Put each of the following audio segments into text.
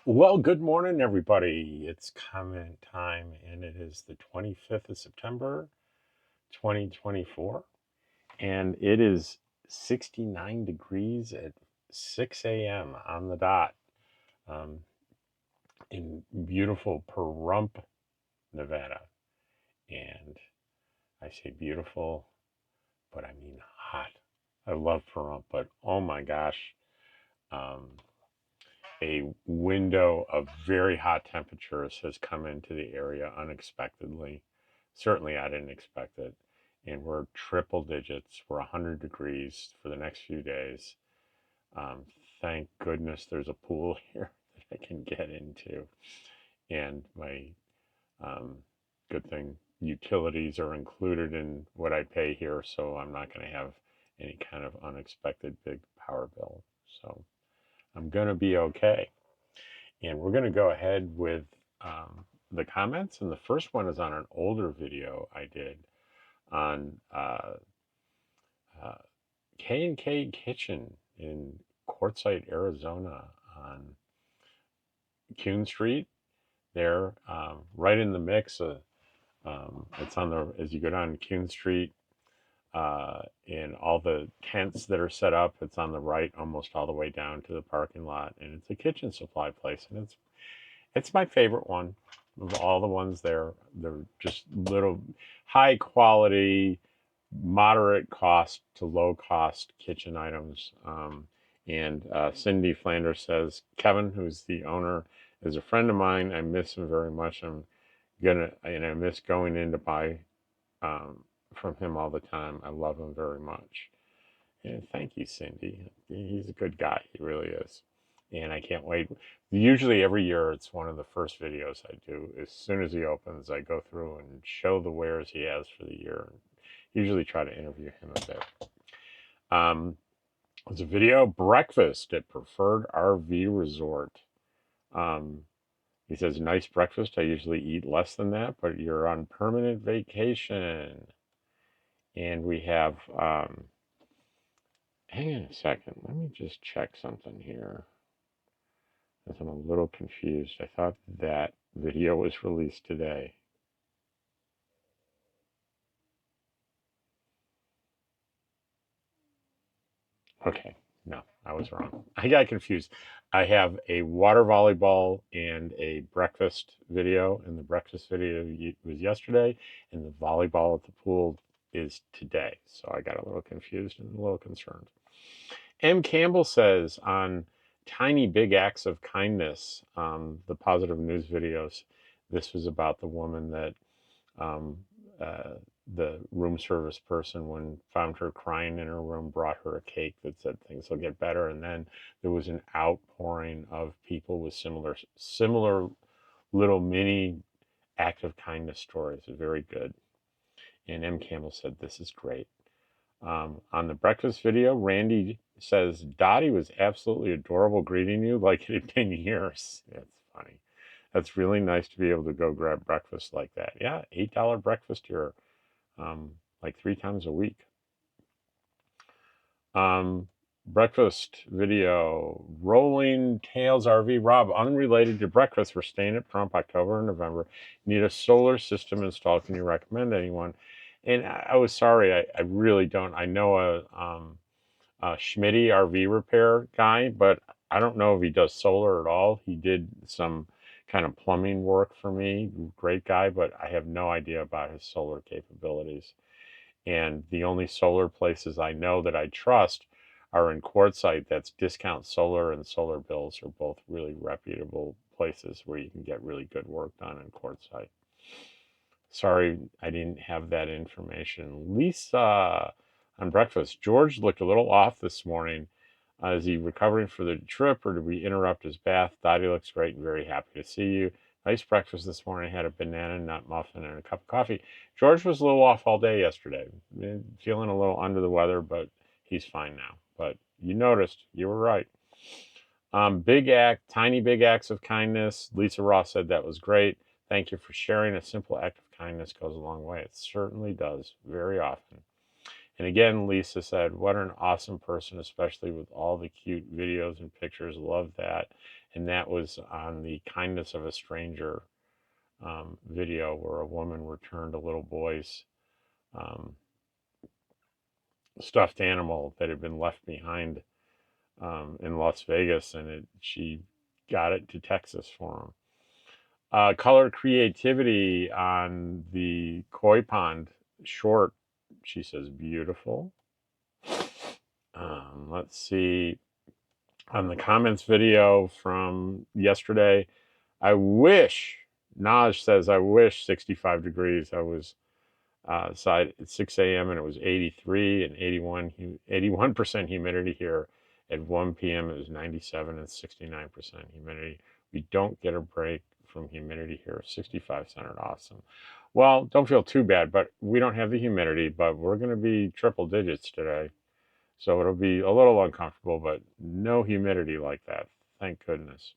Well, good morning, everybody. It's comment time, and it is the 25th of September, 2024, and it is 69 degrees at 6 a.m. on the dot um, in beautiful Pahrump, Nevada. And I say beautiful, but I mean hot. I love Pahrump, but oh my gosh, um, a window of very hot temperatures has come into the area unexpectedly. Certainly, I didn't expect it. And we're triple digits. We're 100 degrees for the next few days. Um, thank goodness there's a pool here that I can get into. And my um, good thing utilities are included in what I pay here, so I'm not going to have any kind of unexpected big power bill. So I'm going to be okay. And we're going to go ahead with the comments. And the first one is on an older video I did on uh, K&K Kitchen in Quartzsite, Arizona on Kuhn Street there, right in the mix. It's on the, as you go down Kuhn Street, and all the tents that are set up, it's on the right almost all the way down to the parking lot. And it's a kitchen supply place. And it's my favorite one of all the ones there. They're just little high quality, moderate cost to low cost kitchen items. And Cindy Flanders says, Kevin, who's the owner, is a friend of mine. I miss him very much. And I miss going in to buy um, from him all the time. I love him very much. And thank you, Cindy. He's a good guy. He really is. And I can't wait. Usually every year, it's one of the first videos I do. As soon as he opens, I go through and show the wares he has for the year. And usually try to interview him a bit. There's a video, breakfast at Preferred RV Resort. Um, he says, nice breakfast. I usually eat less than that, but you're on permanent vacation. And we have, hang on a second. Let me just check something here, because I'm a little confused. I thought that video was released today. Okay, no, I was wrong. I got confused. I have a water volleyball and a breakfast video, and the breakfast video was yesterday, and the volleyball at the pool is today. So I got a little confused and a little concerned. M. Campbell says on Tiny Big Acts of Kindness, the positive news videos, this was about the woman that um, uh, the room service person, when found her crying in her room, brought her a cake that said things will get better. And then there was an outpouring of people with similar little mini act of kindness stories. Very good. And M. Campbell said, this is great. On the breakfast video, Randy says, Dottie was absolutely adorable greeting you like it had been years. That's funny. That's really nice to be able to go grab breakfast like that. Yeah, $8 breakfast here, like 3 times a week. Breakfast video, Rolling Tails RV. Rob, unrelated to breakfast, we're staying at Trump October and November. Need a solar system installed. Can you recommend anyone? And I was sorry, I really don't. I know a Schmitty RV repair guy, but I don't know if he does solar at all. He did some kind of plumbing work for me. Great guy, but I have no idea about his solar capabilities. And the only solar places I know that I trust are in Quartzsite. That's Discount Solar, and Solar Bills are both really reputable places where you can get really good work done in Quartzsite. Sorry, I didn't have that information. Lisa on breakfast. George looked a little off this morning. Is he recovering for the trip, or did we interrupt his bath? Dottie looks great and very happy to see you. Nice breakfast this morning. Had a banana nut muffin and a cup of coffee. George was a little off all day yesterday. Feeling a little under the weather, but he's fine now. But you noticed. You were right. Tiny big acts of kindness. Lisa Ross said that was great. Thank you for sharing. A simple act of kindness goes a long way. It certainly does, very often. And again, Lisa said, what an awesome person, especially with all the cute videos and pictures. Love that. and that was on the Kindness of a Stranger video, where a woman returned a little boy's um, stuffed animal that had been left behind in Las Vegas, and she got it to Texas for him. Color creativity on the koi pond short, she says, beautiful. Let's see. On the comments video from yesterday, I wish, Naj says, I wish 65 degrees. I was side at 6 a.m. and it was 83 and 81% humidity here. At 1 p.m. it was 97 and 69% humidity. We don't get a break from humidity here. 65 sounded awesome. Well, don't feel too bad, but we don't have the humidity, but we're going to be triple digits today. So it'll be a little uncomfortable, but no humidity like that. Thank goodness.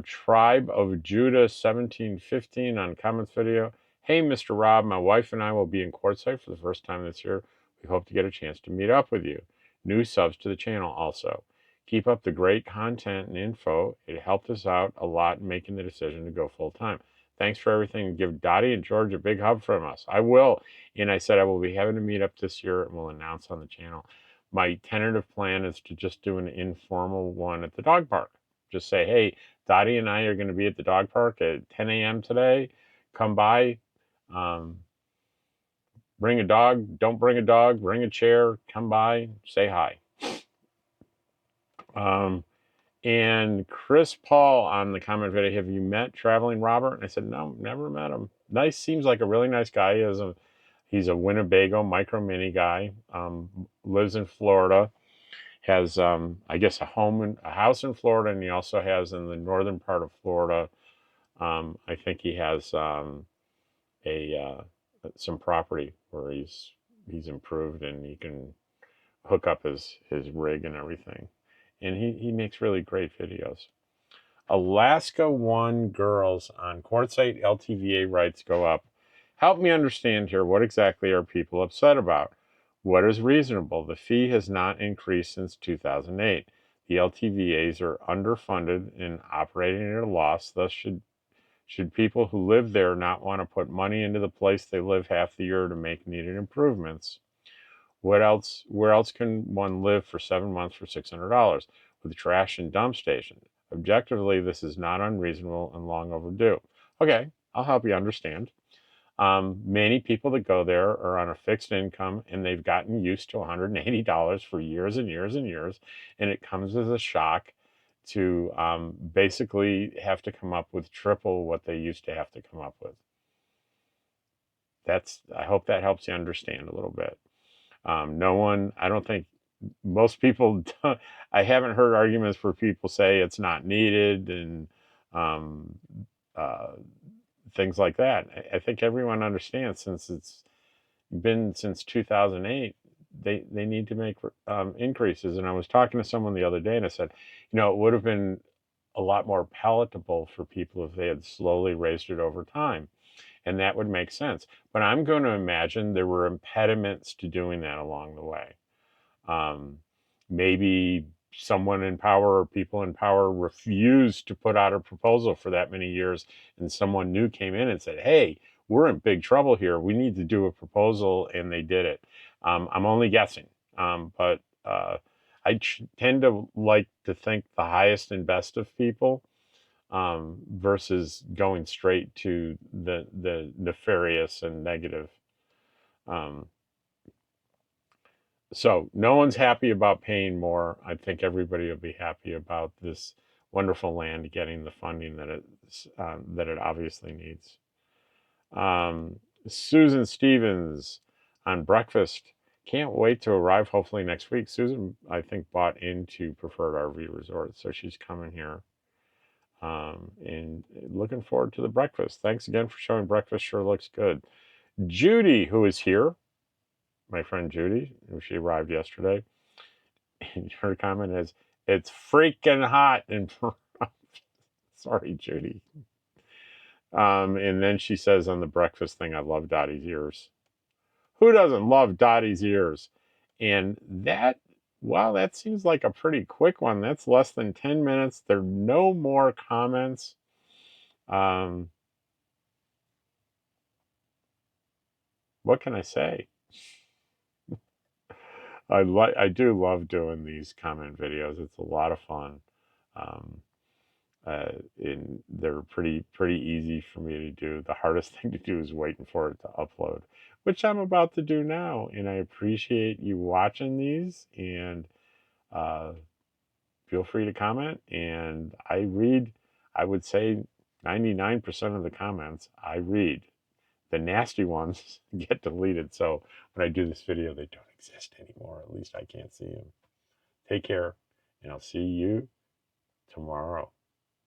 Tribe of Judah 1715 on comments video. Hey, Mr. Rob, my wife and I will be in Quartzsite for the first time this year. We hope to get a chance to meet up with you. New subs to the channel also. Keep up the great content and info. It helped us out a lot in making the decision to go full time. Thanks for everything. Give Dottie and George a big hug from us. I will. And I said I will be having a meetup this year and we'll announce on the channel. My tentative plan is to just do an informal one at the dog park. Just say, hey, Dottie and I are going to be at the dog park at 10 a.m. today. Come by. Bring a dog. Don't bring a dog. Bring a chair. Come by. Say hi. And Chris Paul on the comment video, have you met Traveling Robert? And I said, no, never met him. Nice, seems like a really nice guy. He's a Winnebago micro mini guy. Lives in Florida. Has I guess a house in Florida, and he also has in the northern part of Florida. I think he has some property where he's improved and he can hook up his rig and everything, and he makes really great videos. Alaska One girls on quartzsite LTVA rights go up. Help me understand here. What exactly are people upset about? What is reasonable? The fee has not increased since 2008. The LTVAs are underfunded and operating at a loss. Thus, should people who live there not want to put money into the place they live half the year to make needed improvements? What else? Where else can one live for 7 months for $600 with a trash and dump station? Objectively, this is not unreasonable and long overdue. Okay, I'll help you understand. Many people that go there are on a fixed income and they've gotten used to $180 for years and years and years, and it comes as a shock to basically have to come up with triple what they used to have to come up with. I hope that helps you understand a little bit. No one, I don't think most people, I haven't heard arguments where people say it's not needed and things like that. I think everyone understands, since it's been since 2008, they need to make increases. And I was talking to someone the other day and I said, it would have been a lot more palatable for people if they had slowly raised it over time. And that would make sense. But I'm going to imagine there were impediments to doing that along the way. Maybe someone in power or people in power refused to put out a proposal for that many years, and someone new came in and said, hey, we're in big trouble here. We need to do a proposal, and they did it. I'm only guessing, but I tend to like to think the highest and best of people, versus going straight to the nefarious and negative. So no one's happy about paying more. I think everybody will be happy about this wonderful land getting the funding that it obviously needs. Susan Stevens on breakfast. Can't wait to arrive hopefully next week. Susan, I think, bought into Preferred RV Resort, so she's coming here. And looking forward to the breakfast. Thanks again for showing breakfast. Sure looks good. Judy, who is here, my friend Judy, she arrived yesterday, and her comment is, it's freaking hot in sorry, Judy. And then she says on the breakfast thing, I love Dottie's ears. Who doesn't love Dottie's ears? And that Wow, that seems like a pretty quick one. That's less than 10 minutes. There are no more comments. Um, what can I say? I do love doing these comment videos. It's a lot of fun. Um, and they're pretty easy for me to do. The hardest thing to do is waiting for it to upload, which I'm about to do now. And I appreciate you watching these. And uh, feel free to comment. And I read, I would say 99% of the comments I read. The nasty ones get deleted. So when I do this video, they don't exist anymore. At least I can't see them. Take care, and I'll see you tomorrow.